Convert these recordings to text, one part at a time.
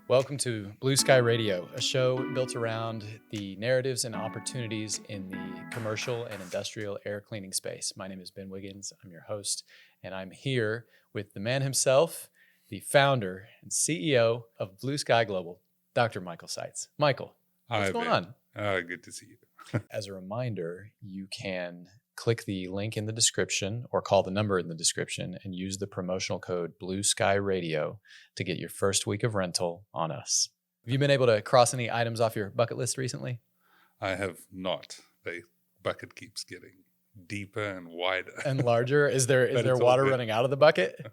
Welcome to BlueSky Radio, a show built around the narratives and opportunities in the commercial and industrial air cleaning space. My name is Ben Wiggins. I'm your host, and I'm here with the man himself, the founder and CEO of BlueSky-Global, Dr. Michael Seitz. Michael, what's going on? Good to see you. As a reminder, you can click the link in the description or call the number in the description and use the promotional code BlueSky Radio to get your first week of rental on us. Have you been able to cross any items off your bucket list recently? I have not. The bucket keeps getting deeper and wider. And larger? Is there water running out of the bucket?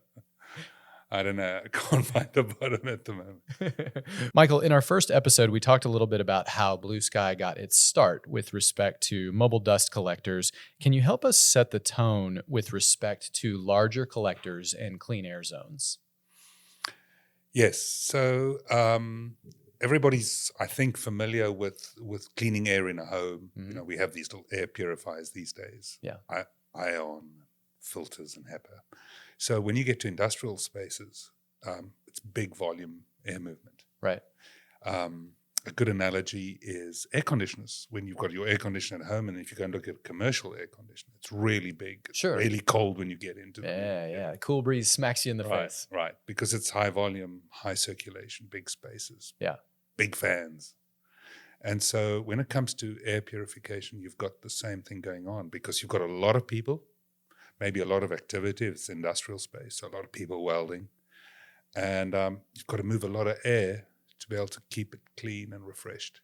I don't know. I can't find the bottom at the moment. Michael, in our first episode, we talked a little bit about how BlueSky got its start with respect to mobile dust collectors. Can you help us set the tone with respect to larger collectors and clean air zones? Yes. So everybody's, I think, familiar with cleaning air in a home. Mm-hmm. You know, we have these little air purifiers these days. Yeah. Ion, filters, and HEPA. So when you get to industrial spaces, it's big volume air movement. Right. A good analogy is air conditioners. When you've got your air conditioner at home, and if you go and look at commercial air conditioner, it's really big. It's sure. really cold when you get into them. Yeah. Cool breeze smacks you in the face. Right. Because it's high volume, high circulation, big spaces. Yeah. Big fans. And so when it comes to air purification, you've got the same thing going on because you've got a lot of people. Maybe a lot of activity. It's industrial space, so a lot of people welding. And you've got to move a lot of air to be able to keep it clean and refreshed.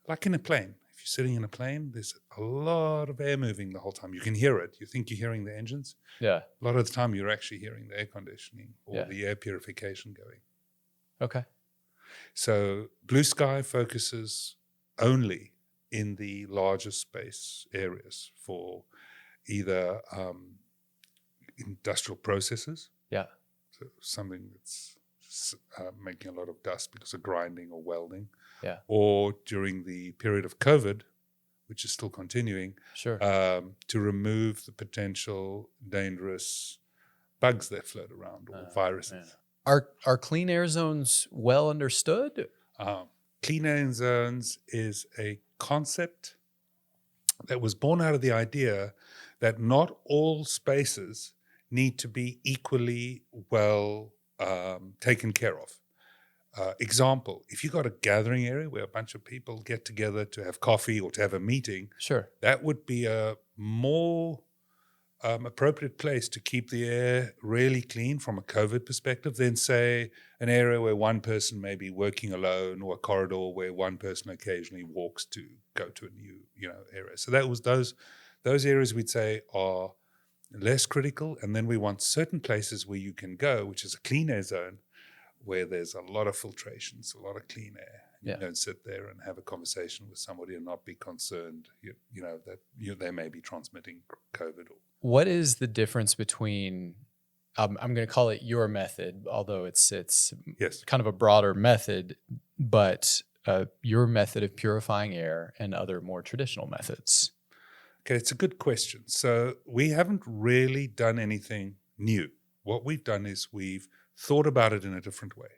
Like in a plane. If you're sitting in a plane, there's a lot of air moving the whole time. You can hear it. You think you're hearing the engines. Yeah. A lot of the time, you're actually hearing the air conditioning or the air purification going. Okay. So BlueSky focuses only in the larger space areas for either industrial processes, so something that's making a lot of dust because of grinding or welding, or during the period of COVID, which is still continuing, to remove the potential dangerous bugs that float around or viruses. Are clean air zones well understood? Clean air zones is a concept that was born out of the idea that not all spaces need to be equally well taken care of. Example, if you've got a gathering area where a bunch of people get together to have coffee or to have a meeting, that would be a more appropriate place to keep the air really clean from a COVID perspective than, say, an area where one person may be working alone or a corridor where one person occasionally walks to go to a new area. So that was those areas we'd say are less critical. And then we want certain places where you can go, which is a clean air zone, where there's a lot of filtrations, a lot of clean air. You don't sit there and have a conversation with somebody and not be concerned, that they may be transmitting COVID. What is the difference between, I'm going to call it your method, although it's kind of a broader method, but your method of purifying air and other more traditional methods? Okay, it's a good question. So we haven't really done anything new. What we've done is we've thought about it in a different way.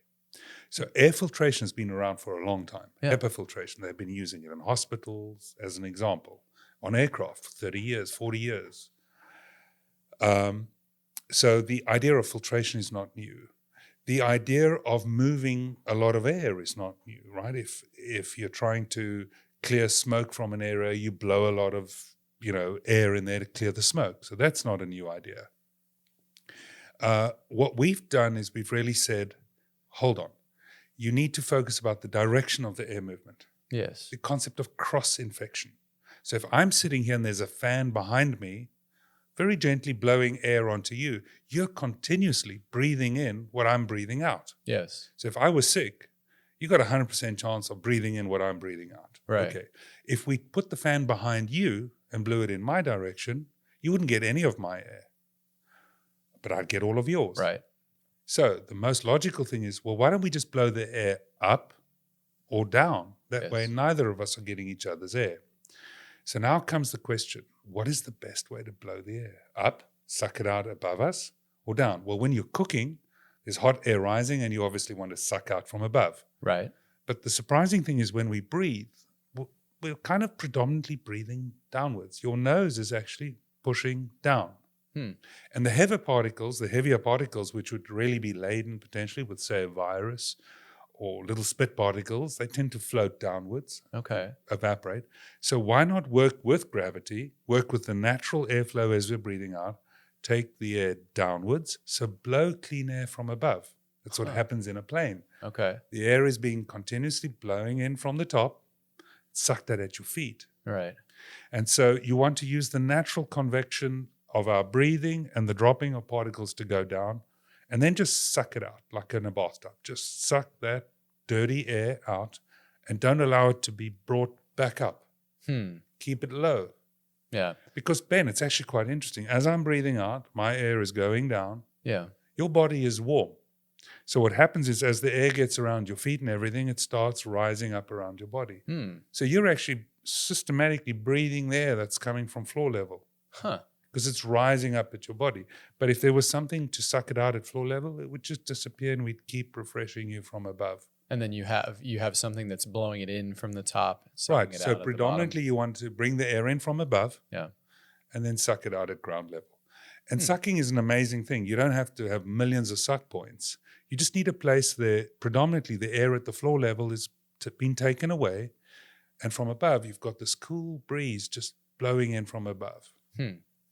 So air filtration has been around for a long time. HEPA filtration, they've been using it in hospitals as an example, on aircraft for 30 years, 40 years. So the idea of filtration is not new. The idea of moving a lot of air is not new, right? If you're trying to clear smoke from an area, you blow a lot of air in there to clear the smoke. So that's not a new idea. What we've done is we've really said, hold on, you need to focus about the direction of the air movement. Yes. The concept of cross-infection. So if I'm sitting here and there's a fan behind me, very gently blowing air onto you, you're continuously breathing in what I'm breathing out. Yes. So if I was sick, you got a 100% chance of breathing in what I'm breathing out. Right. Okay. If we put the fan behind you and blew it in my direction, you wouldn't get any of my air, but I'd get all of yours. Right. So the most logical thing is, well, why don't we just blow the air up or down? That way, neither of us are getting each other's air. So now comes the question, what is the best way to blow the air? Up, suck it out above us, or down? Well, when you're cooking, there's hot air rising, and you obviously want to suck out from above. Right. But the surprising thing is when we breathe, we're kind of predominantly breathing downwards. Your nose is actually pushing down. And the heavier particles, which would really be laden potentially with, say, a virus or little spit particles, they tend to float downwards, evaporate. So why not work with gravity, work with the natural airflow as we're breathing out, take the air downwards, so blow clean air from above. That's what happens in a plane. Okay. The air is being continuously blowing in from the top, sucked out at your feet. Right. And so you want to use the natural convection of our breathing and the dropping of particles to go down, and then just suck it out like in a bathtub. Just suck that dirty air out and don't allow it to be brought back up. Keep it low. Yeah. Because, Ben, it's actually quite interesting. As I'm breathing out, my air is going down. Yeah. Your body is warm. So what happens is as the air gets around your feet and everything, it starts rising up around your body. So you're actually systematically breathing the air that's coming from floor level. Because it's rising up at your body. But if there was something to suck it out at floor level, it would just disappear and we'd keep refreshing you from above. And then you have something that's blowing it in from the top. Right. It So out predominantly you want to bring the air in from above, and then suck it out at ground level. And sucking is an amazing thing. You don't have to have millions of suck points. You just need a place there. Predominantly the air at the floor level is been taken away, and from above you've got this cool breeze just blowing in from above.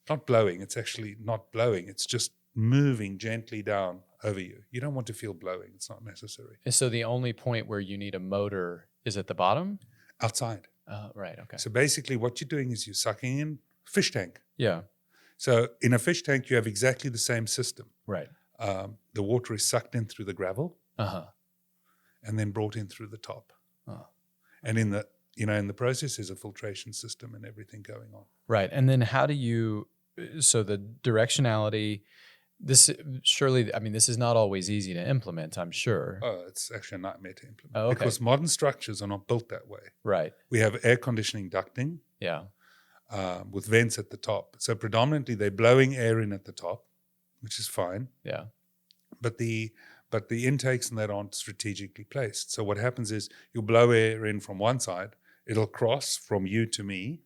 Not blowing, it's actually not blowing. It's just moving gently down over you. You don't want to feel blowing. It's not necessary. And so the only point where you need a motor is at the bottom? Outside. Right, okay. So basically what you're doing is you're sucking in fish tank. Yeah. So in a fish tank, you have exactly the same system. Right. The water is sucked in through the gravel and then brought in through the top. And in the process is a filtration system and everything going on. Right. And then how do you, so the directionality, this is not always easy to implement, I'm sure. Oh, it's actually a nightmare to implement. Oh, okay. Because modern structures are not built that way. Right. We have air conditioning ducting. Yeah. With vents at the top. So predominantly they're blowing air in at the top, which is fine. Yeah. But the intakes and that aren't strategically placed. So what happens is you'll blow air in from one side, it'll cross from you to me,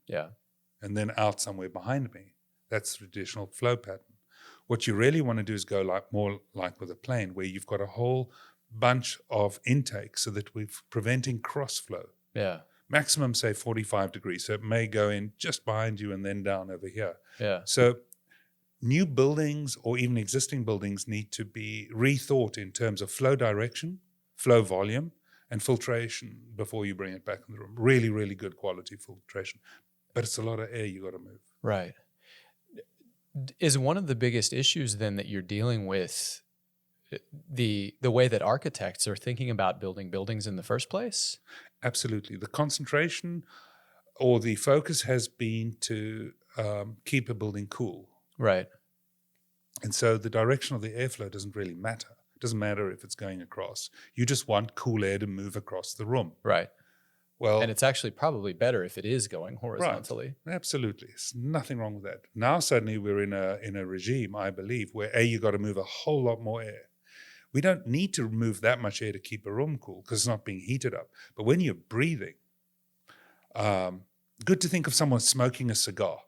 and then out somewhere behind me. That's the traditional flow pattern. What you really want to do is go more like with a plane, where you've got a whole bunch of intakes so that we're preventing cross flow. Yeah. Maximum, say, 45 degrees. So it may go in just behind you and then down over here. Yeah. So new buildings or even existing buildings need to be rethought in terms of flow direction, flow volume, and filtration before you bring it back in the room. Really, really good quality filtration. But it's a lot of air you got to move. Right. Is one of the biggest issues then that you're dealing with the way that architects are thinking about building buildings in the first place? Absolutely. The concentration or the focus has been to keep a building cool. Right. And so the direction of the airflow doesn't really matter. It doesn't matter if it's going across. You just want cool air to move across the room. Right. Well, and it's actually probably better if it is going horizontally. Right. Absolutely. There's nothing wrong with that. Now suddenly we're in a regime, I believe, where you got to move a whole lot more air. We don't need to remove that much air to keep a room cool because it's not being heated up. But when you're breathing, good to think of someone smoking a cigar,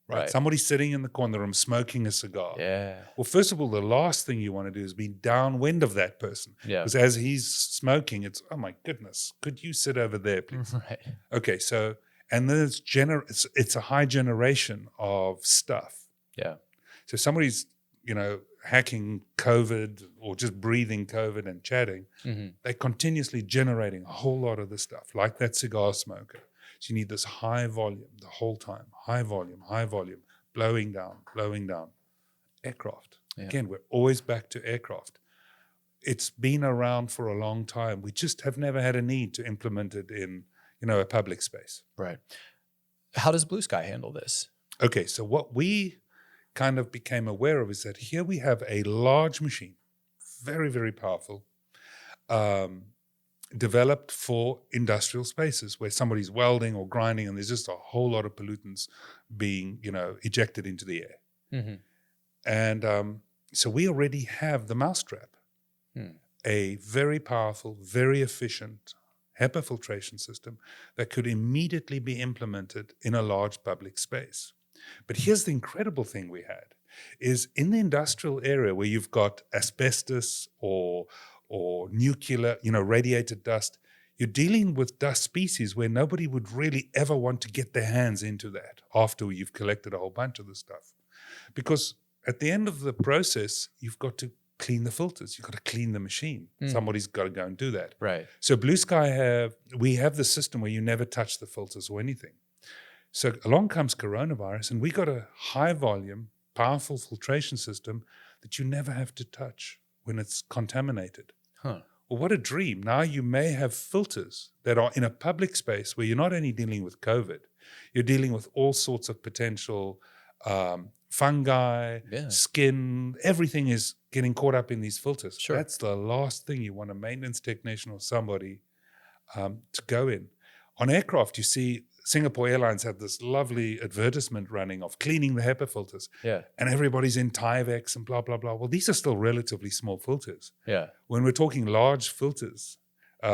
right? Somebody sitting in the corner of the room smoking a cigar. Yeah. Well, first of all, the last thing you want to do is be downwind of that person. Yeah. Because as he's smoking, it's, oh my goodness, could you sit over there, please? Right. Okay, so, and then it's a high generation of stuff. Yeah. So somebody's, hacking COVID or just breathing COVID and chatting, they're continuously generating a whole lot of this stuff, like that cigar smoker. So you need this high volume the whole time, high volume, blowing down. Aircraft. Yeah. Again, we're always back to aircraft. It's been around for a long time. We just have never had a need to implement it in, a public space. Right. How does BlueSky handle this? Okay, so what we kind of became aware of is that here we have a large machine, very, very powerful, developed for industrial spaces where somebody's welding or grinding and there's just a whole lot of pollutants being, ejected into the air. And so we already have the mousetrap. a very powerful, very efficient HEPA filtration system that could immediately be implemented in a large public space. But here's the incredible thing we had, is in the industrial area where you've got asbestos or nuclear, radiated dust, you're dealing with dust species where nobody would really ever want to get their hands into that after you've collected a whole bunch of the stuff. Because at the end of the process, you've got to clean the filters. You've got to clean the machine. Somebody's got to go and do that. Right. So BlueSky we have the system where you never touch the filters or anything. So along comes coronavirus, and we got a high volume, powerful filtration system that you never have to touch when it's contaminated. Huh. Well, what a dream. Now you may have filters that are in a public space where you're not only dealing with COVID, you're dealing with all sorts of potential fungi, skin, everything is getting caught up in these filters. Sure. That's the last thing you want a maintenance technician or somebody to go in. On aircraft, you see Singapore Airlines had this lovely advertisement running of cleaning the HEPA filters. Yeah. And everybody's in Tyvek and blah, blah, blah. Well, these are still relatively small filters. Yeah. When we're talking large filters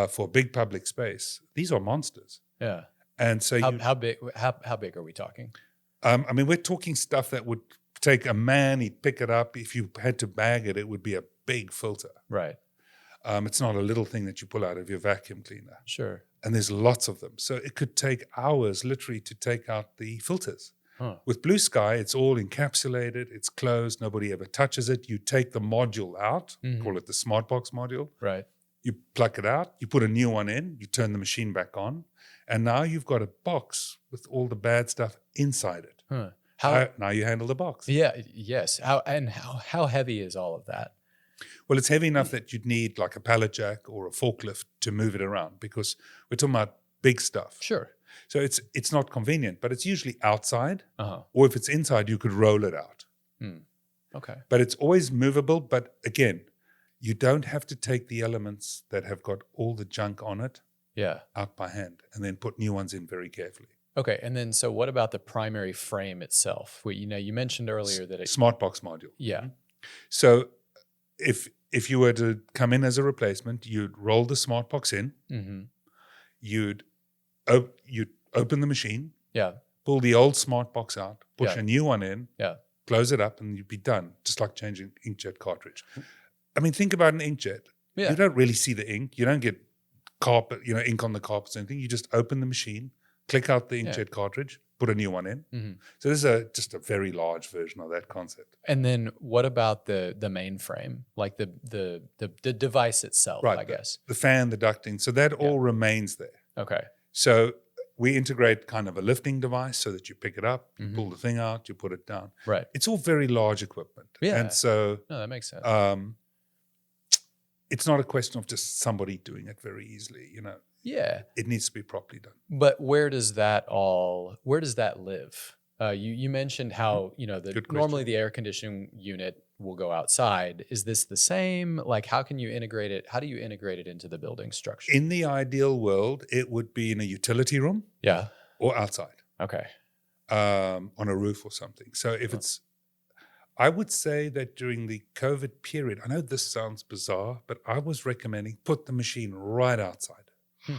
for big public space, these are monsters. Yeah. And so how big are we talking? We're talking stuff that would take a man, he'd pick it up. If you had to bag it, it would be a big filter. Right. It's not a little thing that you pull out of your vacuum cleaner. Sure. And there's lots of them. So it could take hours literally to take out the filters. Huh. With BlueSky, it's all encapsulated, it's closed, nobody ever touches it. You take the module out, call it the smart box module. Right. You pluck it out, you put a new one in, you turn the machine back on, and now you've got a box with all the bad stuff inside it. Huh. Now you handle the box. Yeah. Yes. How heavy is all of that? Well, it's heavy enough that you'd need like a pallet jack or a forklift to move it around, because we're talking about big stuff. Sure. So it's not convenient, but it's usually outside. Uh-huh. Or if it's inside, you could roll it out. Okay. But it's always movable. But again, you don't have to take the elements that have got all the junk on it out by hand and then put new ones in very carefully. Okay. And then, so what about the primary frame itself? You mentioned earlier that Smart box module. Yeah. So if you were to come in as a replacement, you'd roll the smart box in. You'd open the machine. Yeah. Pull the old smart box out. Push Yeah. a new one in. Yeah. Close it up, and you'd be done. Just like changing inkjet cartridge. Think about an inkjet. Yeah. You don't really see the ink. You don't get carpet, ink on the carpets or anything. You just open the machine, click out the inkjet cartridge, put a new one in. So this is just a very large version of that concept. And then what about the mainframe, like the device itself, Right, I guess? The fan, the ducting. So that all remains there. Okay. So we integrate kind of a lifting device so that you pick it up, you pull the thing out, you put it down. Right. It's all very large equipment. Yeah. And so No, that makes sense. it's not a question of just somebody doing it very easily, Yeah. It needs to be properly done. But where does that live? You mentioned how, normally the air conditioning unit will go outside. Is this the same? Like, how can you integrate it? How do you integrate it into the building structure? In the ideal world, it would be in a utility room. Yeah. Or outside. Okay. On a roof or something. So I would say that during the COVID period, I know this sounds bizarre, but I was recommending put the machine right outside,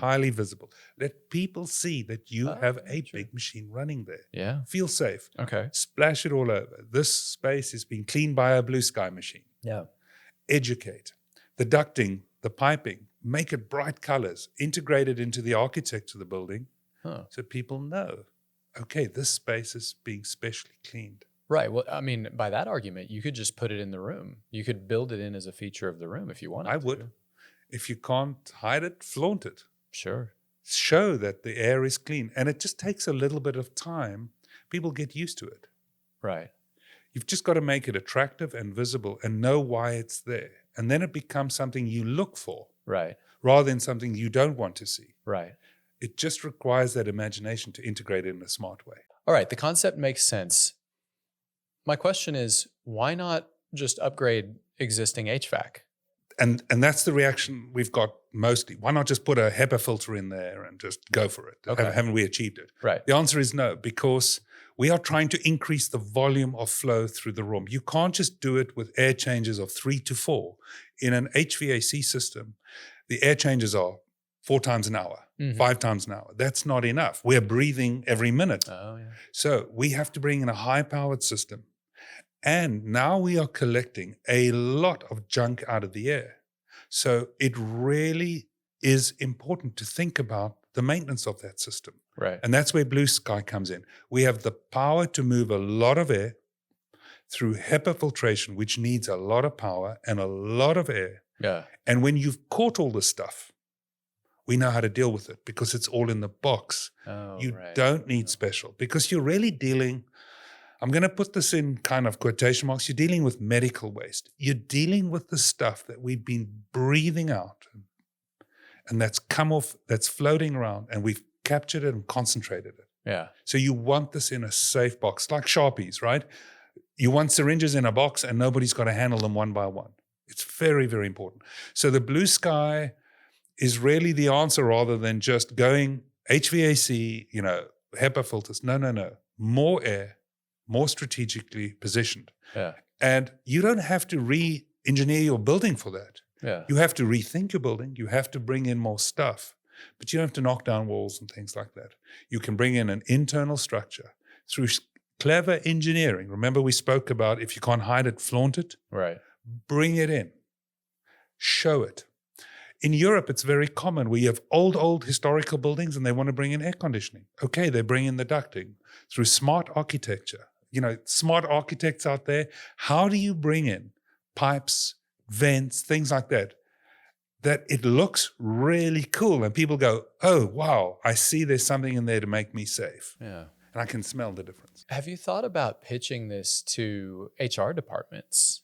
highly visible. Let people see that you have a big machine running there. Yeah. Feel safe. Okay. Splash it all over. This space is being cleaned by a BlueSky machine. Yeah. Educate. The ducting, the piping, make it bright colors, integrate it into the architecture of the building so people know, okay, this space is being specially cleaned. Right. Well, by that argument, you could just put it in the room. You could build it in as a feature of the room if you wanted to. I would. If you can't hide it, flaunt it. Sure. Show that the air is clean. And it just takes a little bit of time. People get used to it. Right. You've just got to make it attractive and visible and know why it's there. And then it becomes something you look for. Right. Rather than something you don't want to see. Right. It just requires that imagination to integrate it in a smart way. All right. The concept makes sense. My question is, why not just upgrade existing HVAC? And that's the reaction we've got mostly. Why not just put a HEPA filter in there and just go for it? Okay. Haven't we achieved it? Right. The answer is no, because We are trying to increase the volume of flow through the room. You can't just do it with air changes of 3 to 4. In an HVAC system, the air changes are 4 times an hour, 5 times an hour. That's not enough. We're breathing every minute. Oh, yeah. So we have to bring in a high-powered system. And now we are collecting a lot of junk out of the air. So it really is important to think about the maintenance of that system. Right. And that's where BlueSky comes in. We have the power to move a lot of air through HEPA filtration, which needs a lot of power and a lot of air. Yeah. And when you've caught all this stuff, we know how to deal with it because it's all in the box. Oh, you right. don't need special because you're really dealing, I'm going to put this in kind of quotation marks, you're dealing with medical waste. You're dealing with the stuff that we've been breathing out and that's come off, that's floating around, and we've captured it and concentrated it. Yeah. So you want this in a safe box, like Sharpies, right? You want syringes in a box and nobody's got to handle them one by one. It's very, very important. So the BlueSky is really the answer rather than just going HVAC, HEPA filters. No. More air, more strategically positioned. Yeah. And you don't have to re-engineer your building for that. Yeah. You have to rethink your building. You have to bring in more stuff, but you don't have to knock down walls and things like that. You can bring in an internal structure through clever engineering. Remember we spoke about if you can't hide it, flaunt it. Right. Bring it in. Show it. In Europe, it's very common. We have old historical buildings and they want to bring in air conditioning. Okay, they bring in the ducting through smart architecture. Smart architects out there, how do you bring in pipes, vents, things like that it looks really cool and people go, oh, wow, I see there's something in there to make me safe. Yeah. And I can smell the difference. Have you thought about pitching this to HR departments?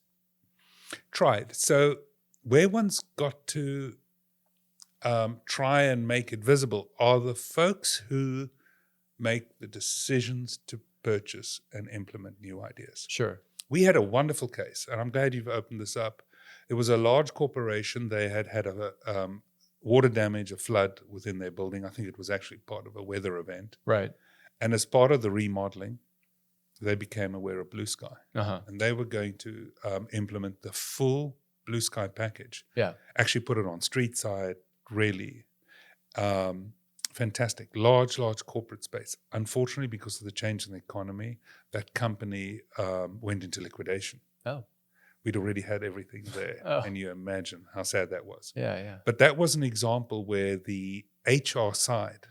Tried. So where one's got to try and make it visible are the folks who make the decisions to purchase and implement new ideas. Sure. We had a wonderful case, and I'm glad you've opened this up. It was a large corporation. They had a water damage, a flood within their building. I think it was actually part of a weather event. Right. And as part of the remodeling, they became aware of BlueSky. Uh-huh. And they were going to implement the full BlueSky package. Yeah. Actually put it on street side, really fantastic. Large corporate space. Unfortunately, because of the change in the economy, that company went into liquidation. Oh. We'd already had everything there. Oh. And you imagine how sad that was. Yeah. But that was an example where the HR side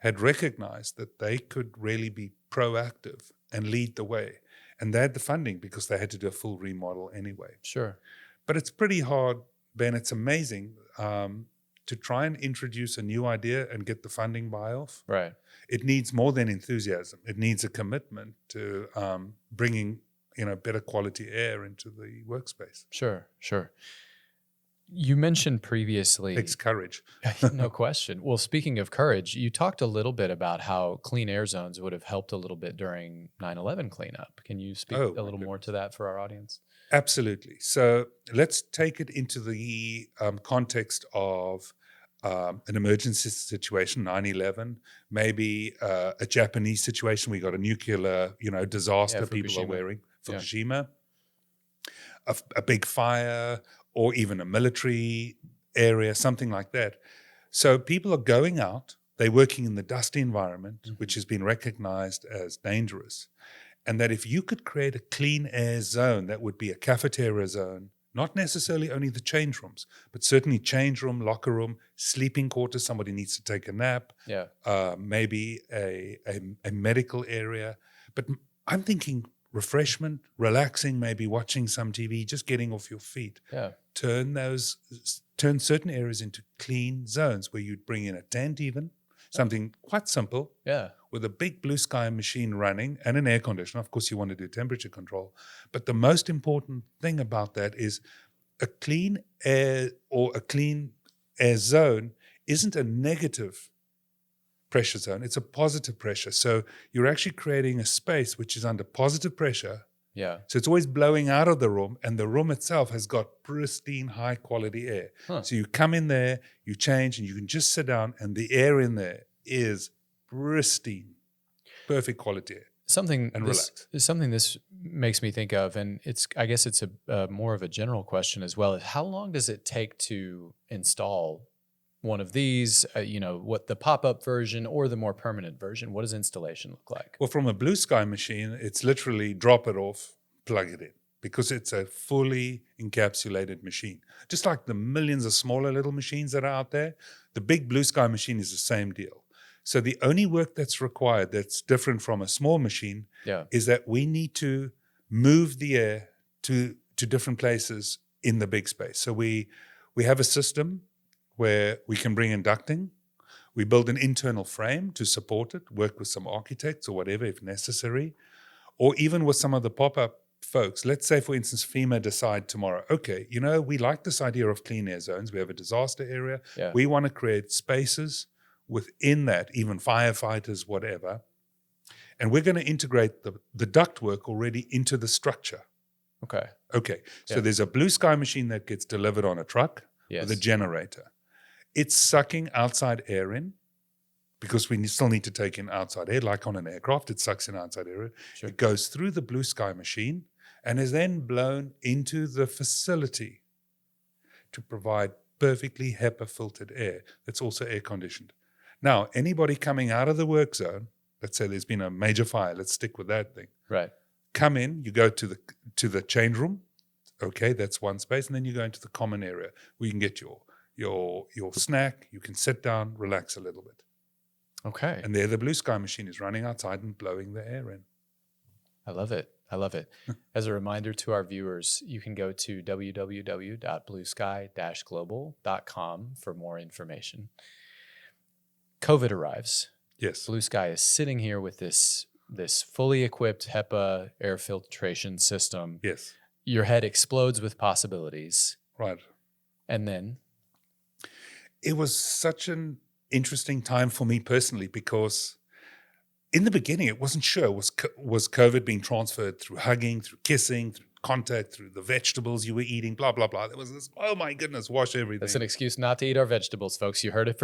had recognized that they could really be proactive and lead the way. And they had the funding because they had to do a full remodel anyway. Sure. But it's pretty hard, Ben. It's amazing to try and introduce a new idea and get the funding buy-off. Right. It needs more than enthusiasm. It needs a commitment to bringing better quality air into the workspace. Sure. You mentioned previously... Takes courage. No question. Well, speaking of courage, you talked a little bit about how clean air zones would have helped a little bit during 9/11 cleanup. Can you speak a little more to that for our audience? Absolutely. So let's take it into the context of an emergency situation, 9/11, maybe a Japanese situation. We got a nuclear, disaster people are wearing, Fukushima, a big fire, or even a military area, something like that. So people are going out, they're working in the dusty environment, which has been recognized as dangerous. And that if you could create a clean air zone, that would be a cafeteria zone, not necessarily only the change rooms, but certainly change room, locker room, sleeping quarters, somebody needs to take a nap, maybe a medical area. But I'm thinking refreshment, relaxing, maybe watching some TV, just getting off your feet. Yeah. Turn certain areas into clean zones where you'd bring in a tent even, something quite simple. Yeah. With a big BlueSky machine running and an air conditioner. Of course, you want to do temperature control. But the most important thing about that is a clean air or a clean air zone isn't a negative pressure zone. It's a positive pressure. So you're actually creating a space which is under positive pressure. Yeah. So it's always blowing out of the room, and the room itself has got pristine, high-quality air. So you come in there, you change, and you can just sit down, and the air in there is pristine, perfect quality air. something and this relax. is something this makes me think of, and I guess it's a more of a general question as well. Is how long does it take to install one of these? What the pop-up version or the more permanent version? What does installation look like? Well, from a BlueSky machine, it's literally drop it off, plug it in, because it's a fully encapsulated machine. Just like the millions of smaller little machines that are out there, the big BlueSky machine is the same deal. So the only work that's required that's different from a small machine is that we need to move the air to different places in the big space. So we have a system where we can bring in ducting. We build an internal frame to support it, work with some architects or whatever if necessary, or even with some of the pop-up folks. Let's say, for instance, FEMA decide tomorrow, okay, we like this idea of clean air zones. We have a disaster area. Yeah. We want to create spaces within that, even firefighters, whatever. And we're going to integrate the ductwork already into the structure. Okay. So there's a BlueSky machine that gets delivered on a truck with a generator. It's sucking outside air in because we still need to take in outside air, like on an aircraft. It sucks in outside air. Sure. It goes through the BlueSky machine and is then blown into the facility to provide perfectly HEPA-filtered air that's also air-conditioned. Now, anybody coming out of the work zone, let's say there's been a major fire, let's stick with that thing. Right. Come in, you go to the change room. Okay, that's one space. And then you go into the common area where you can get your snack. You can sit down, relax a little bit. Okay. And there the BlueSky machine is running outside and blowing the air in. I love it. As a reminder to our viewers, you can go to www.bluesky-global.com for more information. COVID arrives. Yes. BlueSky is sitting here with this fully equipped HEPA air filtration system. Yes. Your head explodes with possibilities. Right. And then? It was such an interesting time for me personally because in the beginning, it wasn't sure. Was COVID being transferred through hugging, through kissing, through contact, through the vegetables you were eating, blah, blah, blah. There was this, oh my goodness, wash everything. That's an excuse not to eat our vegetables, folks. You heard it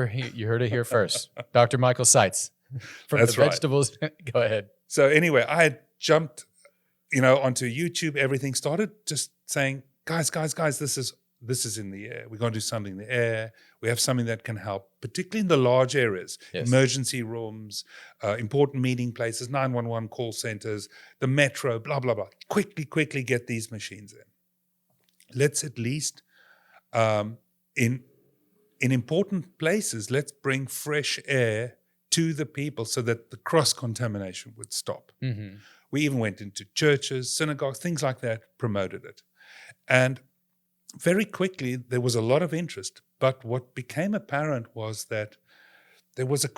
here first. Dr. Michael Seitz from That's the vegetables. Go ahead. So anyway, I had jumped, onto YouTube. Everything started just saying, guys, this is in the air. We're going to do something in the air. We have something that can help, particularly in the large areas, emergency rooms, important meeting places, 911 call centers, the metro, blah, blah, blah. Quickly get these machines in. Let's at least, in important places, let's bring fresh air to the people so that the cross-contamination would stop. Mm-hmm. We even went into churches, synagogues, things like that, promoted it. And very quickly, there was a lot of interest. But what became apparent was that there was a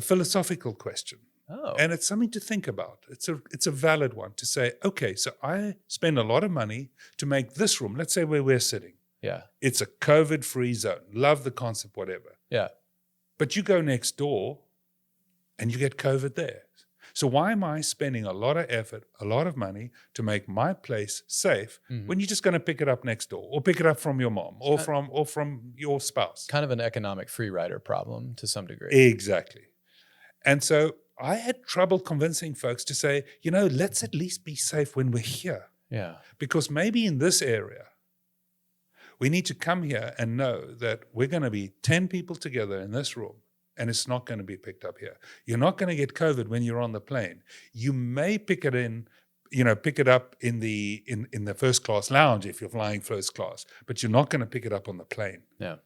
philosophical question. Oh. And it's something to think about. It's a valid one to say, okay, so I spend a lot of money to make this room, let's say where we're sitting. Yeah. It's a COVID-free zone. Love the concept, whatever. Yeah. But you go next door and you get COVID there. So why am I spending a lot of effort, a lot of money to make my place safe when you're just going to pick it up next door or pick it up from your mom or from your spouse? Kind of an economic free rider problem to some degree. Exactly. And so I had trouble convincing folks to say, let's at least be safe when we're here. Yeah. Because maybe in this area, we need to come here and know that we're going to be 10 people together in this room. And it's not going to be picked up here. You're not going to get COVID when you're on the plane. You may pick it up in the first class lounge if you're flying first class, but you're not going to pick it up on the plane. Yeah.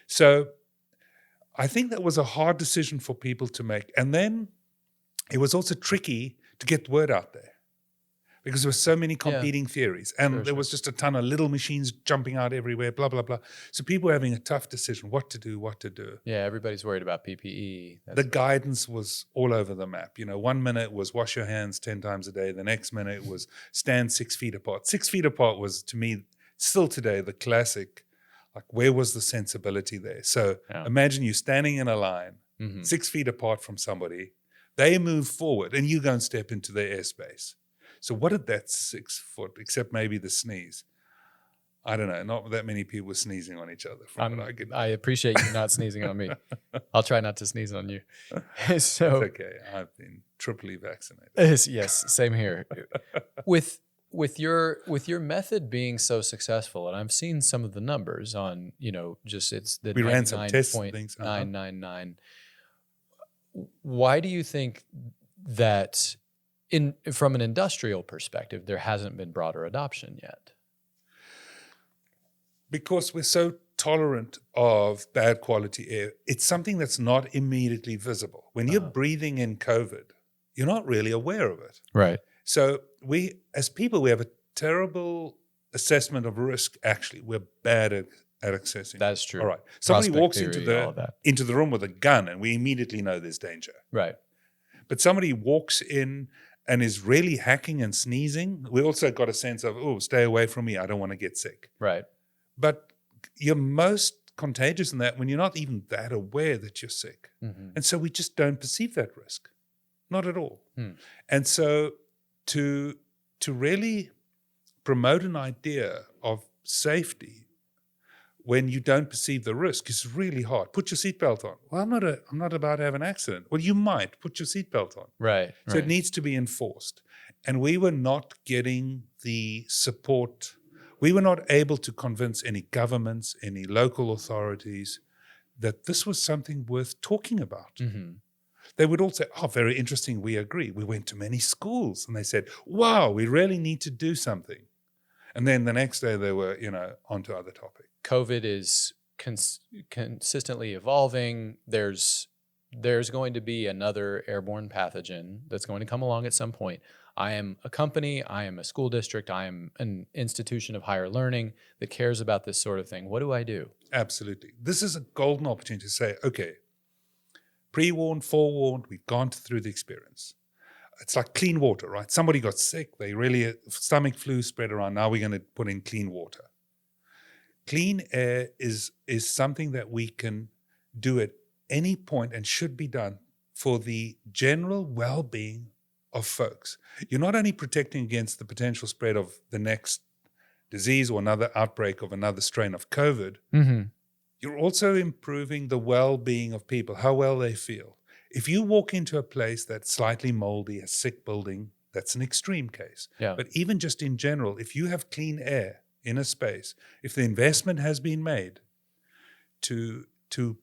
So I think that was a hard decision for people to make. And then it was also tricky to get word out there because there were so many competing theories. And there was just a ton of little machines jumping out everywhere, blah, blah, blah. So people were having a tough decision, what to do. Yeah, everybody's worried about PPE. The guidance was all over the map. 1 minute was wash your hands 10 times a day. The next minute was stand 6 feet apart. 6 feet apart was, to me, still today, the classic, like where was the sensibility there? So imagine you standing in a line, 6 feet apart from somebody. They move forward and you go and step into their airspace. So what did that 6 foot, except maybe the sneeze? I don't know, not that many people were sneezing on each other. From what I could. I appreciate you not sneezing on me. I'll try not to sneeze on you. So It's okay. I've been triply vaccinated. Yes, same here. With your method being so successful, and I've seen some of the numbers on, just it's the We ran some tests and things. 99.999. Why do you think that from an industrial perspective, there hasn't been broader adoption yet? Because we're so tolerant of bad quality air. It's something that's not immediately visible. When you're breathing in COVID, you're not really aware of it. Right. So we, as people, we have a terrible assessment of risk. Actually, we're bad at assessing. That's true. All right. Somebody Prospect walks theory, into the room with a gun, and we immediately know there's danger. Right. But somebody walks in and is really hacking and sneezing, we also got a sense of, oh, stay away from me. I don't want to get sick. Right. But you're most contagious in that when you're not even that aware that you're sick. Mm-hmm. And so we just don't perceive that risk. Not at all. Hmm. And so to really promote an idea of safety when you don't perceive the risk is really hard. Put your seatbelt on. Well, I'm not about to have an accident. Well, you might. Put your seatbelt on. Right. So it needs to be enforced. And we were not getting the support. We were not able to convince any governments, any local authorities that this was something worth talking about. Mm-hmm. They would all say, oh, very interesting, we agree. We went to many schools and they said, wow, we really need to do something. And then the next day they were, onto other topics. COVID is consistently evolving. There's going to be another airborne pathogen that's going to come along at some point. I am a company, I am a school district, I am an institution of higher learning that cares about this sort of thing. What do I do? Absolutely. This is a golden opportunity to say, okay, pre-warned, forewarned, we've gone through the experience. It's like clean water, right? Somebody got sick, they really, stomach flu spread around, now we're going to put in clean water. Clean air is something that we can do at any point and should be done for the general well-being of folks. You're not only protecting against the potential spread of the next disease or another outbreak of another strain of COVID, Mm-hmm. you're also improving the well-being of people, how well they feel. If you walk into a place that's slightly moldy, a sick building, that's an extreme case. Yeah. But even just in general, if you have clean air in a space, if the investment has been made to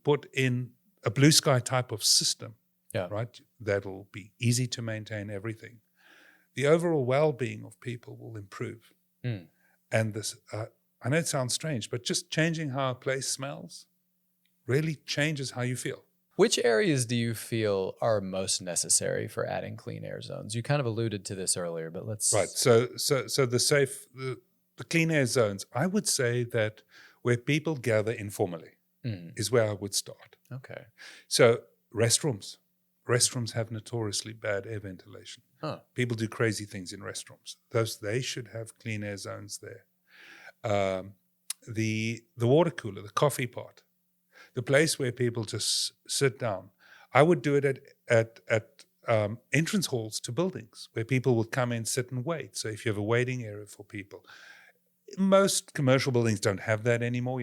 put in a BlueSky type of system, right, that'll be easy to maintain everything, the overall well-being of people will improve. Mm. And this, I know it sounds strange, but just changing how a place smells really changes how you feel. Which areas do you feel are most necessary for adding clean air zones? You kind of alluded to this earlier, but let's... Right, so the clean air zones, I would say that where people gather informally is where I would start. Okay. So restrooms have notoriously bad air ventilation. Huh. People do crazy things in restrooms. They should have clean air zones there. The water cooler, the coffee pot, the place where people just sit down. I would do it at entrance halls to buildings where people would come in, sit and wait. So if you have a waiting area for people, most commercial buildings don't have that anymore.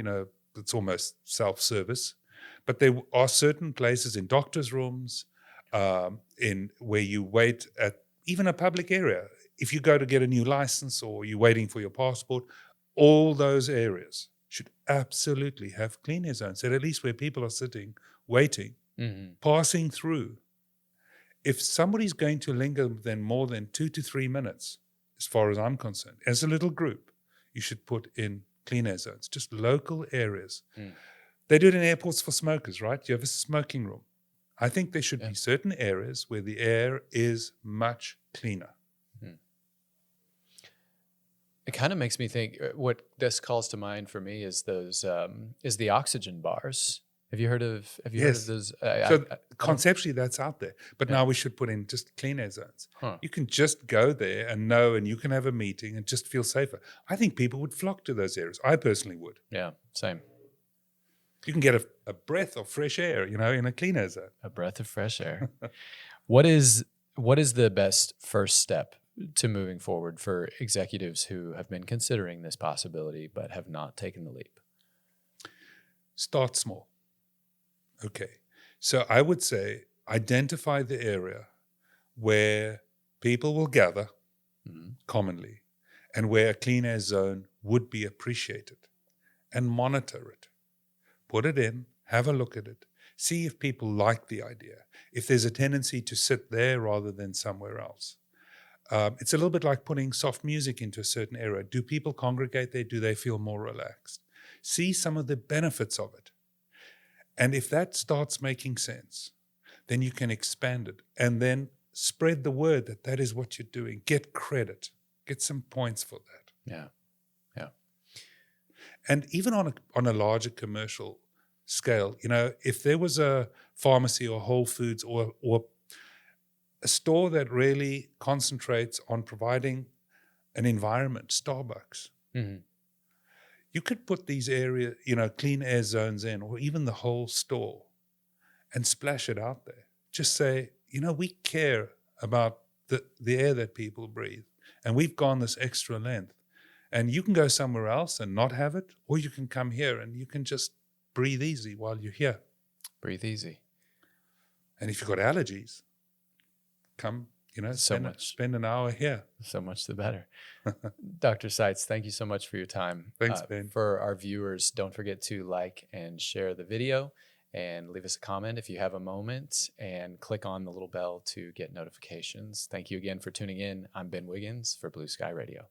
It's almost self-service. But there are certain places in doctors' rooms, in where you wait at even a public area. If you go to get a new license or you're waiting for your passport, all those areas should absolutely have clean air zones, at least where people are sitting, waiting, passing through. If somebody's going to linger then more than 2 to 3 minutes, as far as I'm concerned, as a little group, you should put in clean air zones, just local areas. They do it in airports for smokers, right? You have a smoking room. I think there should be certain areas where the air is much cleaner. It kind of makes me think, what this calls to mind for me is those is the oxygen bars. Have you heard of those? Conceptually that's out there, but now we should put in just clean air zones. You can just go there and you can have a meeting and just feel safer. I think people would flock to those areas. I personally would. Yeah, same. You can get a breath of fresh air, in a clean air zone. A breath of fresh air. What is the best first step to moving forward for executives who have been considering this possibility but have not taken the leap? Start small. Okay. So I would say identify the area where people will gather commonly and where a clean air zone would be appreciated, and monitor it. Put it in, have a look at it, see if people like the idea, if there's a tendency to sit there rather than somewhere else. It's a little bit like putting soft music into a certain area. Do people congregate there? Do they feel more relaxed? See some of the benefits of it. And if that starts making sense, then you can expand it and then spread the word that that is what you're doing. Get credit. Get some points for that. Yeah. Yeah. And even on a larger commercial scale, if there was a pharmacy or Whole Foods or a store that really concentrates on providing an environment, Starbucks, you could put these area, clean air zones in, or even the whole store, and splash it out there. Just say, we care about the air that people breathe, and we've gone this extra length. And you can go somewhere else and not have it, or you can come here and you can just breathe easy while you're here. Breathe easy. And if you've got allergies, come, spend an hour here. So much the better. Dr. Seitz, thank you so much for your time. Thanks, Ben. For our viewers, don't forget to like and share the video and leave us a comment if you have a moment, and click on the little bell to get notifications. Thank you again for tuning in. I'm Ben Wiggins for BlueSky Radio.